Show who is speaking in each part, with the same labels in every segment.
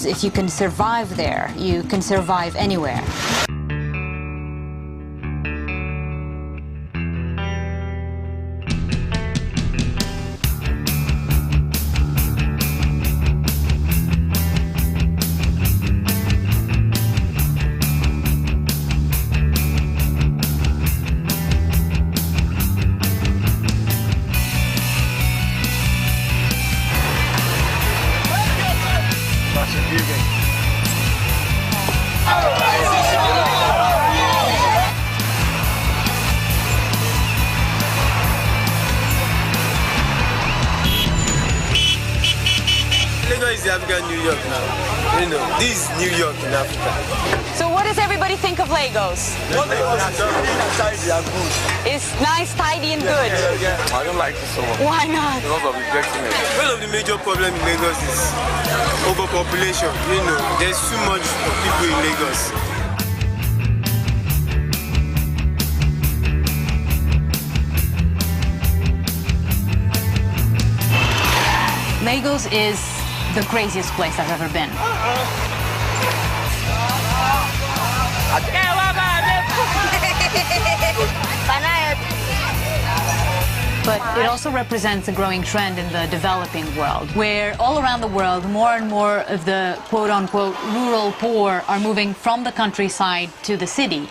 Speaker 1: because if you can survive there, you can survive anywhere.
Speaker 2: Lagos is the African New York now. You know, this is New York in Africa.
Speaker 3: So what does everybody think of Lagos? It's nice, tidy, and good.
Speaker 4: I don't like it so much.
Speaker 3: Why not?
Speaker 4: Because of rejecting it.
Speaker 2: One of the major problems in Lagos is overpopulation. You know, there's too much people in Lagos.
Speaker 1: Lagos is the craziest place I've ever been. But it also represents a growing trend in the developing world, where all around the world, more and more of the quote-unquote rural poor are moving from the countryside to the city.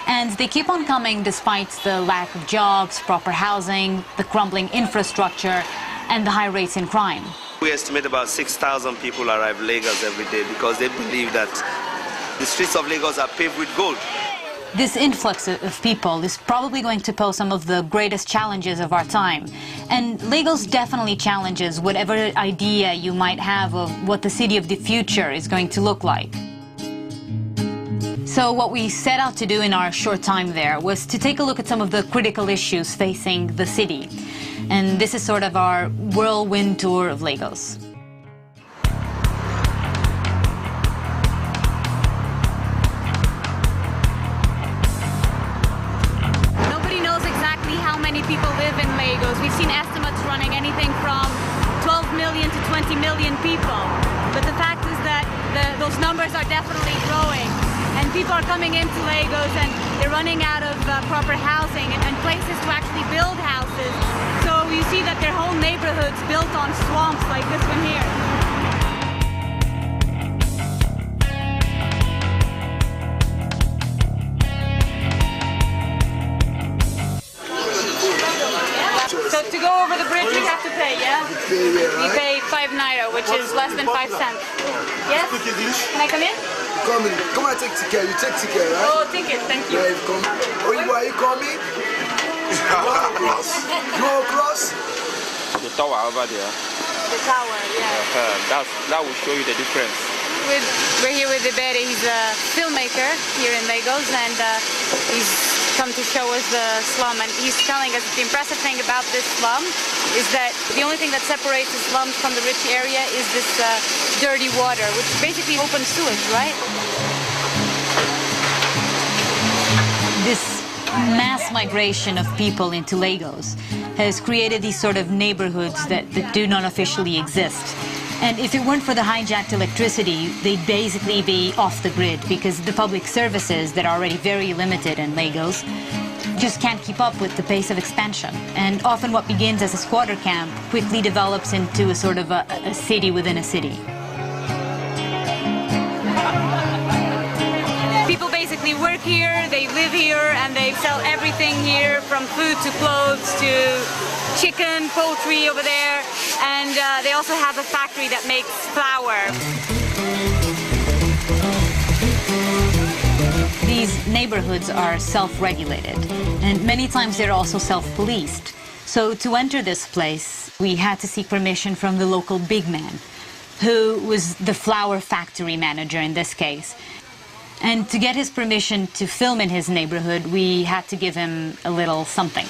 Speaker 1: And they keep on coming despite the lack of jobs, proper housing, the crumbling infrastructure, and the high rates in crime.
Speaker 5: We estimate about 6,000 people arrive in Lagos every day because they believe that the streets of Lagos are paved with gold.
Speaker 1: This influx of people is probably going to pose some of the greatest challenges of our time. And Lagos definitely challenges whatever idea you might have of what the city of the future is going to look like. So what we set out to do in our short time there was to take a look at some of the critical issues facing the city. And this is sort of our whirlwind tour of Lagos.
Speaker 3: Nobody knows exactly how many people live in Lagos. We've seen estimates running anything from 12 million to 20 million people. But the fact is that those numbers are definitely growing. And people are coming into Lagos and they're running out of proper housing and places to actually build houses. So you see that their whole neighborhoods built on swamps like this one here. So to go over the bridge we have to pay, yeah? We pay 5 naira, which is less than 5 cents. Yes? Can I come in?
Speaker 6: Come in. Come and take ticket. You take ticket, right?
Speaker 3: Oh, ticket, thank you.
Speaker 6: Yeah, you come. Oh, are you coming? You want to cross? You want to cross?
Speaker 4: The tower over there.
Speaker 3: The tower, yeah.
Speaker 4: That will show you the difference.
Speaker 3: We're here with Iberi. He's a filmmaker here in Lagos, and he's come to show us the slum. And he's telling us the impressive thing about this slum is that the only thing that separates the slums from the rich area is this dirty water, which basically opens sewage, right?
Speaker 1: This mass migration of people into Lagos has created these sort of neighborhoods that do not officially exist. And if it weren't for the hijacked electricity, they'd basically be off the grid because the public services that are already very limited in Lagos just can't keep up with the pace of expansion. And often what begins as a squatter camp quickly develops into a sort of a city within a city.
Speaker 3: People basically work here, they live here, and they sell everything here, from food to clothes to chicken, poultry over there, and they also have a factory that makes flour.
Speaker 1: These neighborhoods are self-regulated, and many times they're also self-policed. So to enter this place, we had to seek permission from the local big man, who was the flour factory manager in this case. And to get his permission to film in his neighborhood, we had to give him a little something.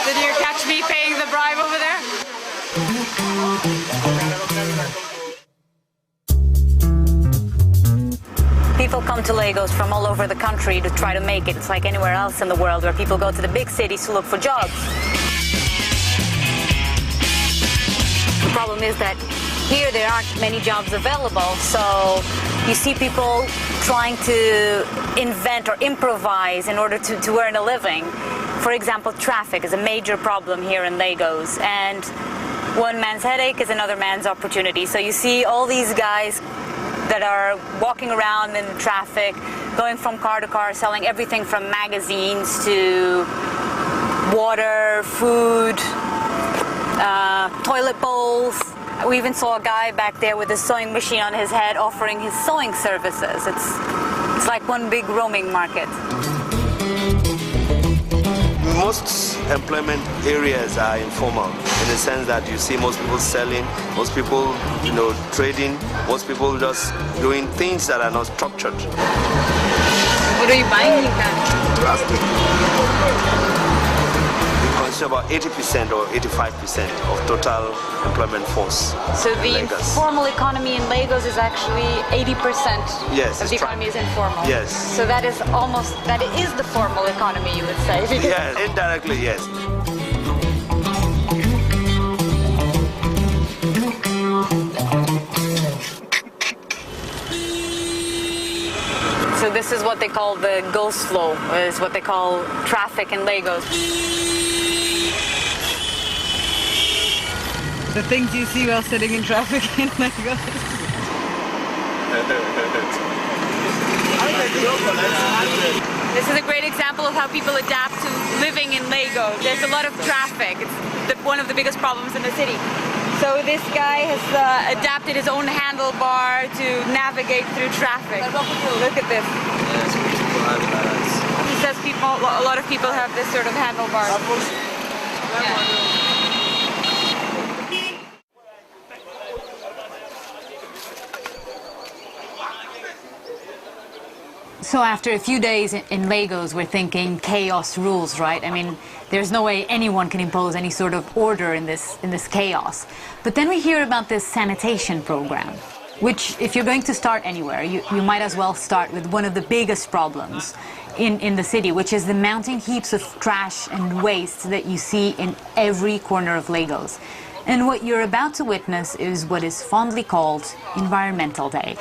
Speaker 3: Did you catch me paying the bribe over there?
Speaker 1: People come to Lagos from all over the country to try to make it. It's like anywhere else in the world where people go to the big cities to look for jobs. The problem is that Here, there aren't many jobs available, so you see people trying to invent or improvise in order to earn a living. For example, traffic is a major problem here in Lagos, and one man's headache is another man's opportunity. So you see all these guys that are walking around in traffic, going from car to car, selling everything from magazines to water, food, toilet bowls. We even saw a guy back there with a sewing machine on his head offering his sewing services. It's like one big roaming market.
Speaker 5: Most employment areas are informal in the sense that you see most people selling, most people, trading, most people just doing things that are not structured.
Speaker 3: What are you buying?
Speaker 5: Plastic. We consider about 80% or 85% of total employment force.
Speaker 3: So the informal economy in Lagos is actually 80%
Speaker 5: yes,
Speaker 3: of the economy is informal.
Speaker 5: Yes.
Speaker 3: So that is the formal economy, you would say.
Speaker 5: Yes, indirectly, yes.
Speaker 3: So this is what they call the ghost flow, is what they call traffic in Lagos.
Speaker 7: The things you see while sitting in traffic in Lagos.
Speaker 3: This is a great example of how people adapt to living in Lagos. There's a lot of traffic. It's one of the biggest problems in the city. So this guy has adapted his own handlebar to navigate through traffic. Look at this. He says a lot of people have this sort of handlebar. Yeah.
Speaker 1: So after a few days in Lagos, we're thinking chaos rules, right? I mean, there's no way anyone can impose any sort of order in this chaos. But then we hear about this sanitation program, which, if you're going to start anywhere, you might as well start with one of the biggest problems in the city, which is the mounting heaps of trash and waste that you see in every corner of Lagos. And what you're about to witness is what is fondly called Environmental Day.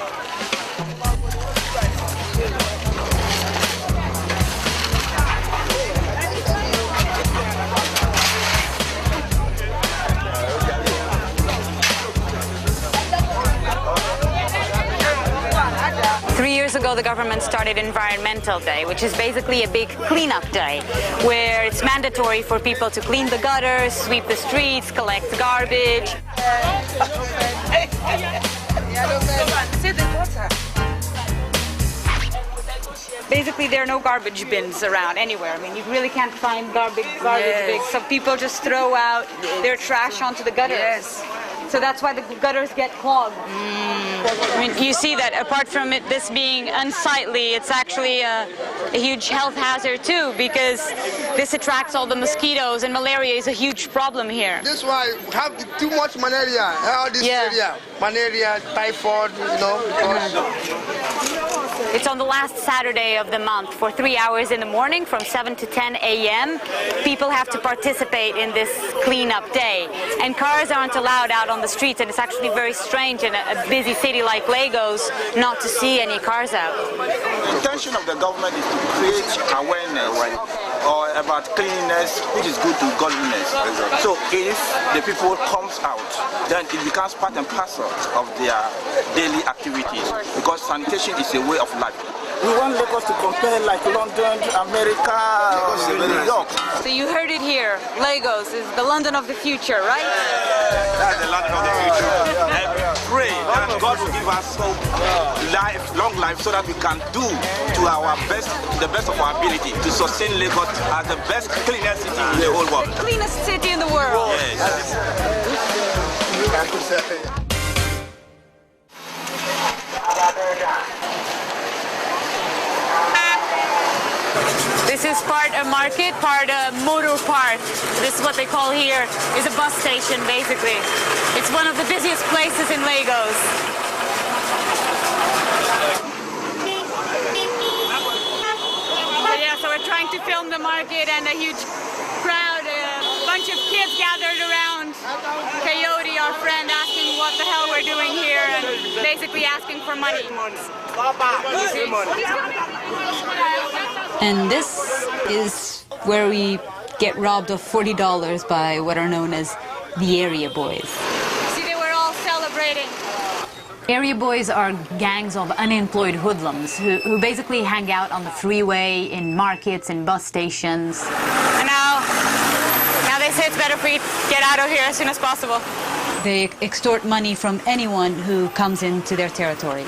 Speaker 3: 3 years ago, the government started Environmental Day, which is basically a big cleanup day, where it's mandatory for people to clean the gutters, sweep the streets, collect garbage. Basically, there are no garbage bins around anywhere. I mean, you really can't find garbage bins. So people just throw out their trash onto the gutters. Yes. So that's why the gutters get clogged. I mean, you see that apart from this being unsightly, it's actually a huge health hazard too, because this attracts all the mosquitoes, and malaria is a huge problem here.
Speaker 6: This why we have too much malaria. All this area, malaria, typhoid,
Speaker 3: It's on the last Saturday of the month for 3 hours in the morning from 7 to 10 a.m. People have to participate in this cleanup day, and cars aren't allowed out on the streets, and it's actually very strange in a busy city like Lagos not to see any cars out.
Speaker 8: The intention of the government is to create awareness about cleanliness, which is good to godliness. So if the people comes out, then it becomes part and parcel of their daily activities, because sanitation is a way of life. We want Lagos to compare like London, America, New York.
Speaker 3: So you heard it here. Lagos is the London of the future, right?
Speaker 8: That's the London of the future. And pray that God will give us long life, so that we can do to our best, the best of our ability, to sustain Lagos as the best, cleanest city in the whole world.
Speaker 3: The cleanest city in the world.
Speaker 8: Yes.
Speaker 3: This is part a market, part a motor park. This is what they call here is a bus station, basically. It's one of the busiest places in Lagos. So we're trying to film the market, and a huge crowd, a bunch of kids gathered around Coyote, our friend, asking what the hell we're basically asking for money.
Speaker 1: And this is where we get robbed of $40 by what are known as the area boys.
Speaker 3: See, they were all celebrating.
Speaker 1: Area boys are gangs of unemployed hoodlums who basically hang out on the freeway, in markets, in bus stations.
Speaker 3: And now they say it's better if we get out of here as soon as possible.
Speaker 1: They extort money from anyone who comes into their territory.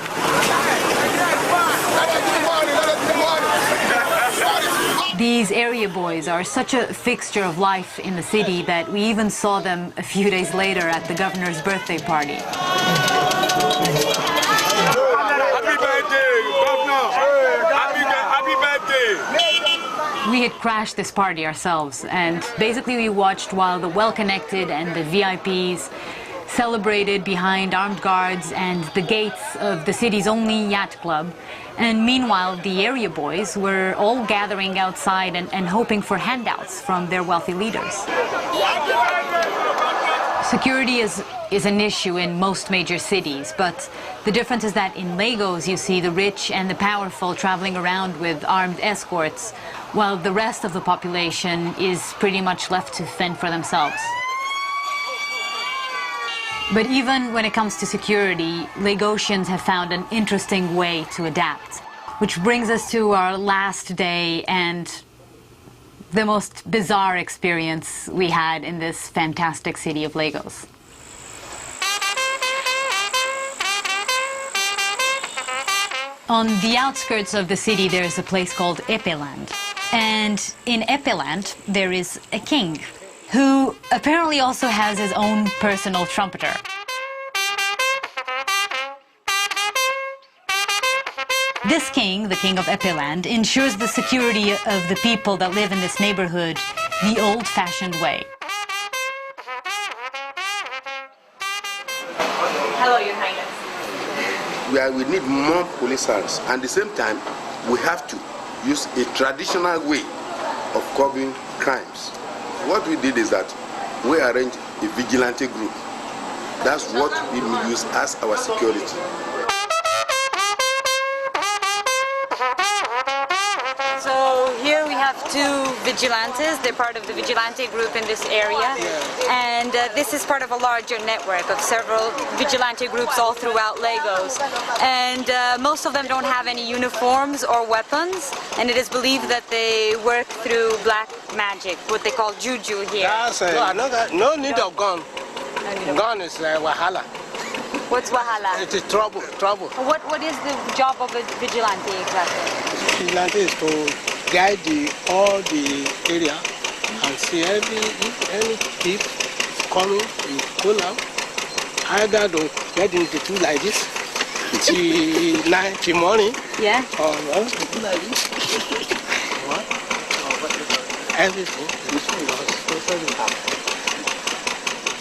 Speaker 1: These area boys are such a fixture of life in the city that we even saw them a few days later at the governor's birthday party.
Speaker 6: Happy birthday, Governor! Happy birthday!
Speaker 1: We had crashed this party ourselves, and basically we watched while the well-connected and the VIPs celebrated behind armed guards and the gates of the city's only yacht club. And meanwhile, the area boys were all gathering outside and hoping for handouts from their wealthy leaders. Security is an issue in most major cities, but the difference is that in Lagos you see the rich and the powerful traveling around with armed escorts, while the rest of the population is pretty much left to fend for themselves. But even when it comes to security, Lagosians have found an interesting way to adapt. Which brings us to our last day and the most bizarre experience we had in this fantastic city of Lagos. On the outskirts of the city, there's a place called Epeland. And in Epeland, there is a king who apparently also has his own personal trumpeter. This king, the king of Epeland, ensures the security of the people that live in this neighborhood the old-fashioned way.
Speaker 3: Hello, Your Highness.
Speaker 9: We need more police service, and at the same time, we have to use a traditional way of curbing crimes. What we did is that we arranged a vigilante group. That's what we use as our security.
Speaker 3: So here we have two vigilantes. They're part of the vigilante group in this area. And this is part of a larger network of several vigilante groups all throughout Lagos. And most of them don't have any uniforms or weapons. And it is believed that they work through black magic, what they call juju here.
Speaker 10: No need of gun. Gun is wahala.
Speaker 3: What's wahala?
Speaker 10: It is trouble.
Speaker 3: What is the job of a vigilante exactly?
Speaker 10: Vigilante is to guide all the area and see if any thief is coming, you pull out. Either to get into two like this, till night, till morning.
Speaker 3: Yeah.
Speaker 10: Or do like this. Everything.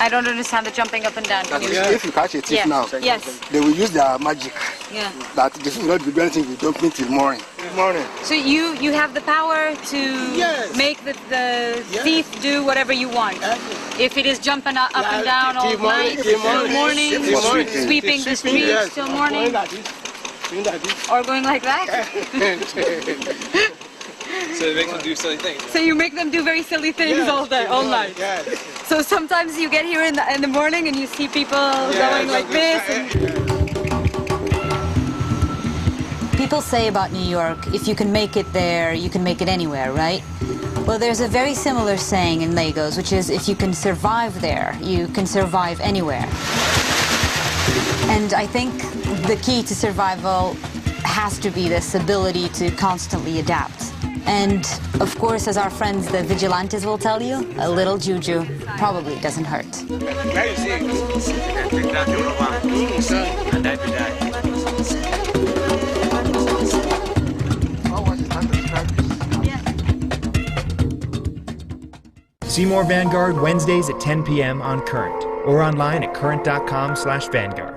Speaker 3: I don't understand the jumping up and down.
Speaker 11: If you catch a thief now, they will use their magic.
Speaker 3: Yeah.
Speaker 11: That this will not be anything if you don't meet till morning.
Speaker 3: So you have the power to make the thief do whatever you want. If it is jumping up and down all night, till morning, sweeping the streets till morning, or going like that.
Speaker 4: So it makes them do silly things.
Speaker 3: So you make them do very silly things all day, all night. So sometimes you get here in the morning and you see people going like this.
Speaker 1: People say about New York, if you can make it there, you can make it anywhere, right? Well, there's a very similar saying in Lagos, which is if you can survive there, you can survive anywhere. And I think the key to survival has to be this ability to constantly adapt. And of course, as our friends the vigilantes will tell you, a little juju probably doesn't hurt.
Speaker 12: See more Vanguard Wednesdays at 10 p.m. on Current or online at current.com/Vanguard.